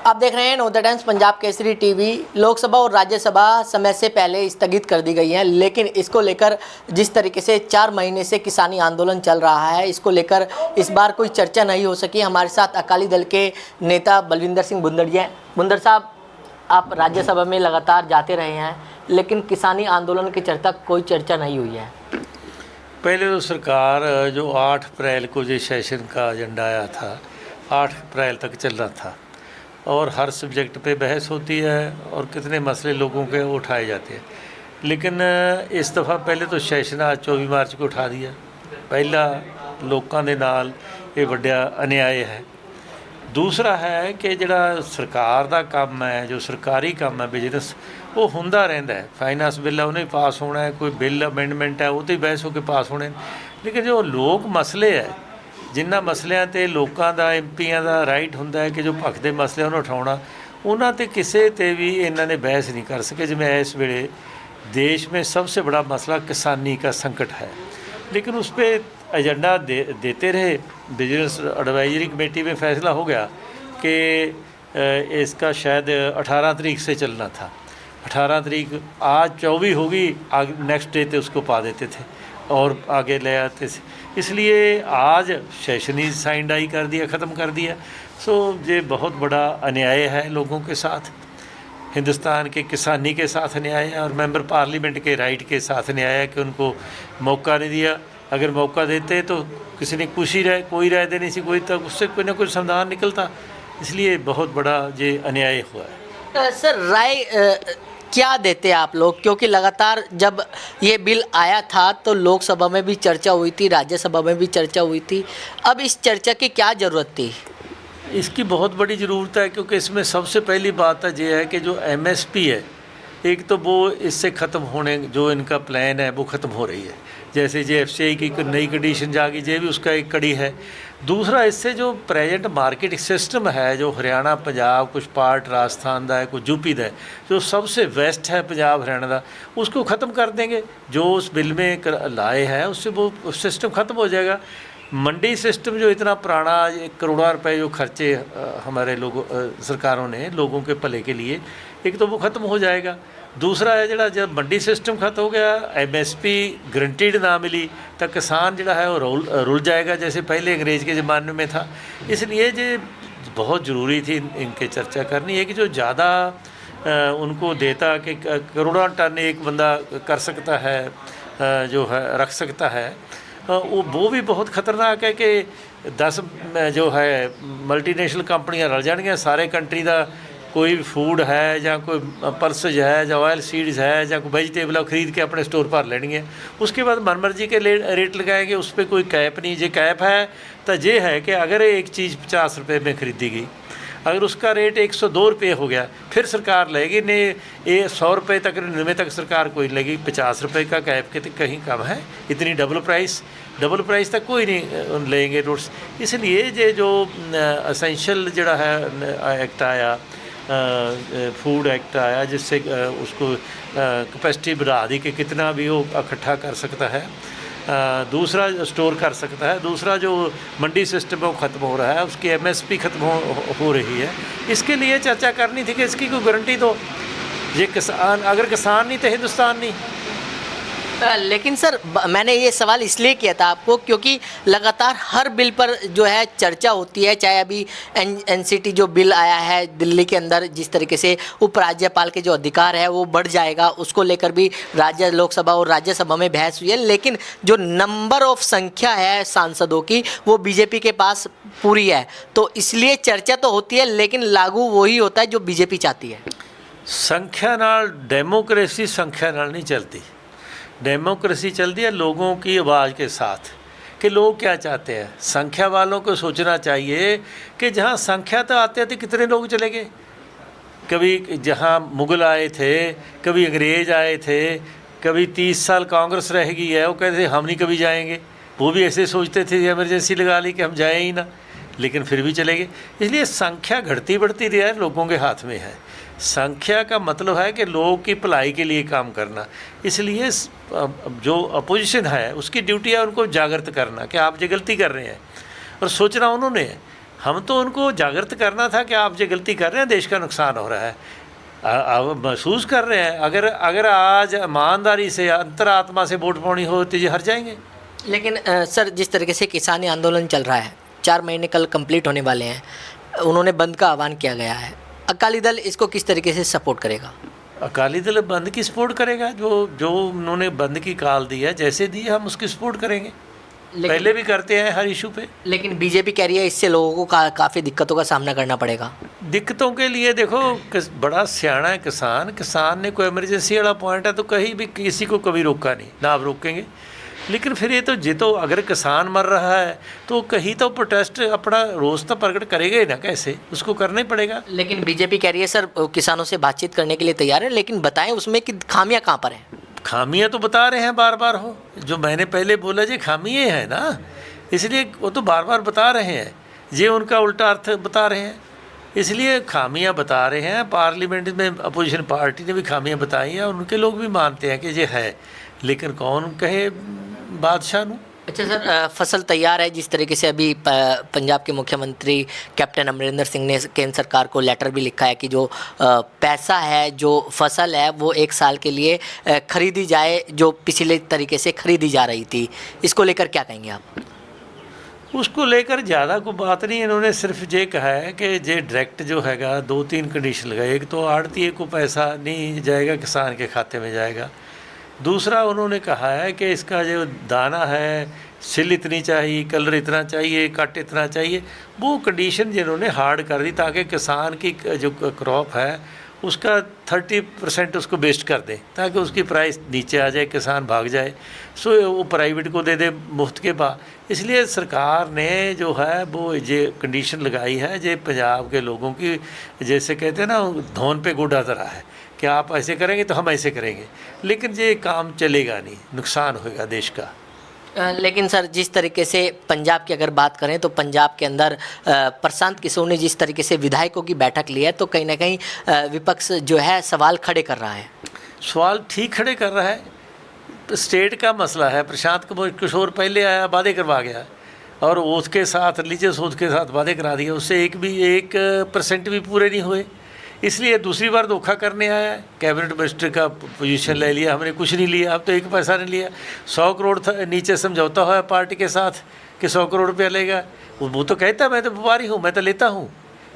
आप देख रहे हैं नवोदय टाइम्स पंजाब केसरी टीवी। लोकसभा और राज्यसभा समय से पहले स्थगित कर दी गई हैं, लेकिन इसको लेकर जिस तरीके से 4 महीने से किसानी आंदोलन चल रहा है, इसको लेकर इस बार कोई चर्चा नहीं हो सकी। हमारे साथ अकाली दल के नेता बलविंदर सिंह भुंदड़ जी हैं। भुंदड़ साहब, आप राज्यसभा में लगातार जाते रहे हैं, लेकिन किसानी आंदोलन की कोई चर्चा नहीं हुई है। पहले तो सरकार जो 8 अप्रैल को जो सेशन का एजेंडा आया था, 8 अप्रैल तक चलना था और हर सब्जेक्ट पे बहस होती है और कितने मसले लोगों के उठाए जाते हैं। लेकिन इस दफ़ा पहले तो सैशन आज 24 मार्च को उठा दिया। पहला लोगों के नाल ये वड्डा अन्याय है। दूसरा है कि जिहड़ा सरकार का काम है, जो सरकारी काम है बिजनेस, वो होंदा रहिंदा है। फाइनेंस बिल है उन्हें पास होना है, कोई बिल अमेंडमेंट है वो तो बहस होकर पास होने। लेकिन जो लोक मसले है, जिन्हां मसलिਆਂ ते लोगों का एमपीआं का राइट होंदा है कि जो भखदे मसले उन्हें उठाउणा, उन्हां ते किसी ते भी इन्हां ने बहस नहीं कर सके। जिवें इस वेले देश में सबसे बड़ा मसला किसानी का संकट है, लेकिन उस पर एजेंडा देते रहे। बिजनेस एडवाइजरी कमेटी में फैसला हो गया कि इसका शायद 18 तारीख से चलना था। 18 तारीख आज 24 होगी, नेक्स्ट डे पे उसको पा देते थे और आगे ले आते थे। इसलिए आज सेशन ही साइन डाई कर दिया, ख़त्म कर दिया। सो ये बहुत बड़ा अन्याय है लोगों के साथ, हिंदुस्तान के किसानी के साथ अन्याय है और मेंबर पार्लियामेंट के राइट के साथ अन्याय है कि उनको मौका नहीं दिया। अगर मौका देते तो किसी ने कोई राय देनी सी, कोई तो उससे कोई ना कोई समाधान निकलता। इसलिए बहुत बड़ा ये अन्याय हुआ है। सर, राय क्या देते आप लोग, क्योंकि लगातार जब ये बिल आया था तो लोकसभा में भी चर्चा हुई थी, राज्यसभा में भी चर्चा हुई थी। अब इस चर्चा की क्या ज़रूरत थी? इसकी बहुत बड़ी ज़रूरत है, क्योंकि इसमें सबसे पहली बात है ये है कि जो एमएसपी है, एक तो वो इससे ख़त्म होने, जो इनका प्लान है वो ख़त्म हो रही है। जैसे जे एफसीआई की नई कंडीशन जागी, ये भी उसका एक कड़ी है। दूसरा, इससे जो प्रेजेंट मार्केट सिस्टम है, जो हरियाणा पंजाब कुछ पार्ट राजस्थान का है, कुछ यूपी का है, जो सबसे वेस्ट है पंजाब हरियाणा का, उसको ख़त्म कर देंगे। जो उस बिल में लाए हैं उससे वो सिस्टम ख़त्म हो जाएगा। मंडी सिस्टम जो इतना पुराना, करोड़ों रुपए जो खर्चे हमारे सरकारों ने लोगों के भले के लिए, एक तो वो ख़त्म हो जाएगा। दूसरा है जड़ा जब मंडी सिस्टम खत्म हो गया, एमएसपी गारंटीड ना मिली, तो किसान जड़ा है वो रुल जाएगा, जैसे पहले अंग्रेज़ के ज़माने में था। इसलिए ये बहुत ज़रूरी थी इनके चर्चा करनी है कि जो ज़्यादा उनको देता कि करोड़ों टन एक बंदा कर सकता है, जो है रख सकता है, वो भी बहुत ख़तरनाक है कि 10 जो है मल्टीनेशनल कंपनियां रल जाएंगियां, सारे कंट्री का कोई फूड है या कोई पल्सेज है या ऑयल सीड्स है या कोई वेजिटेबल खरीद के अपने स्टोर पर लेनी है। उसके बाद मनमर्जी के रेट लगाएंगे, उस पर कोई कैप नहीं। जे कैप है तो ये है कि अगर एक चीज़ 50 रुपये में ख़रीदी गई, अगर उसका रेट 102 रुपये हो गया, फिर सरकार लेगी नहीं। ये 100 रुपये तक 99 तक सरकार कोई लेगी। 50 रुपये का कैप के तो कहीं कम है, इतनी डबल प्राइस तक कोई नहीं लेंगे रोड्स। इसलिए ये जो असेंशियल जड़ा है एक्ट आया, फूड एक्ट आया, जिससे उसको कैपेसिटी बढ़ा दी कि कितना भी वो इकट्ठा कर सकता है, दूसरा स्टोर कर सकता है। दूसरा जो मंडी सिस्टम है वो ख़त्म हो रहा है, उसकी एमएसपी ख़त्म हो रही है। इसके लिए चर्चा करनी थी कि इसकी कोई गारंटी दो। ये किसान, अगर किसान नहीं तो हिंदुस्तान नहीं। लेकिन सर, मैंने ये सवाल इसलिए किया था आपको क्योंकि लगातार हर बिल पर जो है चर्चा होती है। चाहे अभी एनसीटी जो बिल आया है दिल्ली के अंदर, जिस तरीके से उपराज्यपाल के जो अधिकार है वो बढ़ जाएगा, उसको लेकर भी लोकसभा और राज्यसभा में बहस हुई है। लेकिन जो नंबर ऑफ संख्या है सांसदों की, वो बीजेपी के पास पूरी है, तो इसलिए चर्चा तो होती है, लेकिन लागू वही होता है जो बीजेपी चाहती है। संख्या नाल डेमोक्रेसी संख्या नाल नहीं चलती। डेमोक्रेसी चलती है लोगों की आवाज़ के साथ, कि लोग क्या चाहते हैं। संख्या वालों को सोचना चाहिए कि जहाँ संख्या तो आते थे कितने लोग चले गए। कभी जहाँ मुग़ल आए थे, कभी अंग्रेज़ आए थे, कभी 30 साल कांग्रेस रह गई है, वो कहते थे हम नहीं कभी जाएंगे। वो भी ऐसे सोचते थे, इमरजेंसी लगा ली कि हम जाए ही ना, लेकिन फिर भी चले गए। इसलिए संख्या घटती बढ़ती रही है, लोगों के हाथ में है। संख्या का मतलब है कि लोगों की भलाई के लिए काम करना। इसलिए जो अपोजिशन है उसकी ड्यूटी है उनको जागृत करना कि आप ये गलती कर रहे हैं, और सोचना उन्होंने है। हम तो उनको जागृत करना था कि आप जो गलती कर रहे हैं देश का नुकसान हो रहा है। अब महसूस कर रहे हैं, अगर आज ईमानदारी से अंतरात्मा से वोट पानी हो तो ये हार जाएंगे। लेकिन सर, जिस तरीके से किसानी आंदोलन चल रहा है, 4 महीने कल कंप्लीट होने वाले हैं, उन्होंने बंद का आह्वान किया गया है, अकाली दल इसको किस तरीके से सपोर्ट करेगा? अकाली दल बंद की सपोर्ट करेगा, जो उन्होंने बंद की कॉल दी है, जैसे दी है हम उसकी सपोर्ट करेंगे। पहले भी करते हैं हर इशू पे। लेकिन बीजेपी कह रही है इससे लोगों को काफ़ी दिक्कतों का सामना करना पड़ेगा। दिक्कतों के लिए देखो, बड़ा सियाना है किसान ने कोई इमरजेंसी वाला पॉइंट है तो कहीं भी किसी को कभी रोका नहीं, ना आप रोकेंगे। लेकिन फिर ये तो अगर किसान मर रहा है तो कहीं तो प्रोटेस्ट अपना रोज़ तो प्रकट करेगा ही ना, कैसे उसको करना ही पड़ेगा। लेकिन बीजेपी कह रही है सर किसानों से बातचीत करने के लिए तैयार है, लेकिन बताएं उसमें कि खामियां कहाँ पर हैं। खामियां तो बता रहे हैं बार बार, हो जो मैंने पहले बोला जी खामियां हैं ना, इसलिए वो तो बार बार बता रहे हैं, ये उनका उल्टा अर्थ बता रहे हैं, इसलिए खामियां बता रहे हैं। पार्लियामेंट में अपोजिशन पार्टी ने भी खामियां बताई हैं और उनके लोग भी मानते हैं कि ये है, लेकिन कौन कहे बादशाह नू। अच्छा सर, फसल तैयार है, जिस तरीके से अभी पंजाब के मुख्यमंत्री कैप्टन अमरिंदर सिंह ने केंद्र सरकार को लेटर भी लिखा है कि जो पैसा है, जो फसल है, वो 1 साल के लिए खरीदी जाए, जो पिछले तरीके से खरीदी जा रही थी। इसको लेकर क्या कहेंगे आप? उसको लेकर ज़्यादा कोई बात नहीं, इन्होंने सिर्फ ये कहा है कि ये डायरेक्ट जो हैगा 2-3 कंडीशन लगाए। एक तो आड़तीए को पैसा नहीं जाएगा, किसान के खाते में जाएगा। दूसरा उन्होंने कहा है कि इसका जो दाना है, सिल इतनी चाहिए, कलर इतना चाहिए, कट इतना चाहिए, वो कंडीशन जिन्होंने हार्ड कर दी ताकि किसान की जो क्रॉप है उसका 30% उसको बेस्ट कर दें, ताकि उसकी प्राइस नीचे आ जाए, किसान भाग जाए, सो वो प्राइवेट को दे दे मुफ्त के भाव। इसलिए सरकार ने जो है वो ये कंडीशन लगाई है, ये पंजाब के लोगों की, जैसे कहते हैं ना, धौन पे गोडा धरा है कि आप ऐसे करेंगे तो हम ऐसे करेंगे, लेकिन ये काम चलेगा नहीं, नुकसान होगा देश का। लेकिन सर, जिस तरीके से पंजाब की अगर बात करें तो पंजाब के अंदर प्रशांत किशोर ने जिस तरीके से विधायकों की बैठक ली है, तो कहीं ना कहीं विपक्ष जो है सवाल खड़े कर रहा है। सवाल ठीक खड़े कर रहा है, स्टेट का मसला है। प्रशांत किशोर पहले आया, वादे करवा गया और उसके साथ रिलीजियस ओथ के साथ वादे करा दिए, उससे 1% भी पूरे नहीं हुए, इसलिए दूसरी बार धोखा करने आया है। कैबिनेट मिनिस्टर का पोजीशन ले लिया, हमने कुछ नहीं लिया, अब तो 1 पैसा नहीं लिया। 100 करोड़ था, नीचे समझौता हुआ पार्टी के साथ कि 100 करोड़ रुपया लेगा। वो तो कहता है मैं तो व्यापारी हूँ, मैं तो लेता हूँ,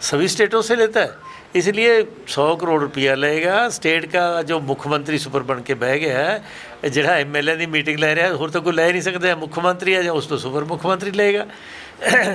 सभी स्टेटों से लेता है, इसलिए 100 करोड़ रुपया लेगा। स्टेट का जो मुख्यमंत्री सुपर बन के बह गया है, ਜਿਹੜਾ MLA की मीटिंग ले रहा है, होर तो कोई ले नहीं सकता, मुख्यमंत्री है, उस तो सुपर मुख्यमंत्री लेगा।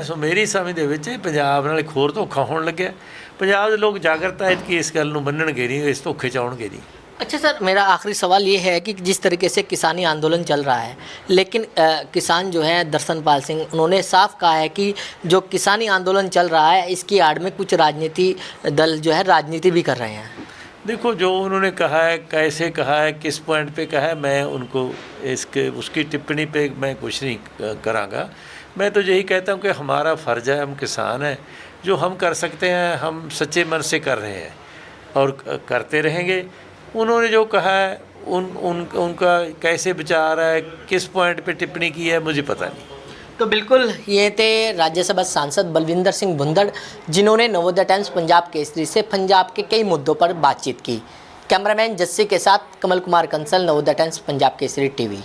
सो मेरी समझ ਦੇ ਵਿੱਚ ਪੰਜਾਬ ਨਾਲ ਇੱਕ ਹੋਰ ਧੋਖਾ ਹੋਣ ਲੱਗਿਆ। ਪੰਜਾਬ ਦੇ लोग जागृत है कि इस गल ਨੂੰ ਮੰਨਣਗੇ नहीं, इस ਧੋਖੇ 'ਚ ਆਉਣਗੇ नहीं। अच्छा सर, मेरा आखिरी सवाल ये है कि जिस तरीके से किसानी आंदोलन चल रहा है, लेकिन किसान जो है दर्शनपाल सिंह, उन्होंने साफ कहा है कि जो किसानी आंदोलन चल रहा है इसकी आड़ में कुछ राजनीति दल जो है राजनीति भी कर रहे हैं। देखो, जो उन्होंने कहा है, कैसे कहा है, किस पॉइंट पे कहा है, मैं उनको उसकी टिप्पणी पे मैं कुछ नहीं कराँगा। मैं तो यही कहता हूँ कि हमारा फ़र्ज़ है, हम किसान हैं, जो हम कर सकते हैं हम सच्चे मन से कर रहे हैं और करते रहेंगे। उन्होंने जो कहा है उनका कैसे विचार है, किस पॉइंट पे टिप्पणी की है, मुझे पता नहीं। तो बिल्कुल ये थे राज्यसभा सांसद बलविंदर सिंह भुंदड़, जिन्होंने नवोदय टाइम्स पंजाब केसरी से पंजाब के कई मुद्दों पर बातचीत की। कैमरामैन जस्सी के साथ कमल कुमार कंसल, नवोदय टाइम्स पंजाब केसरी टीवी।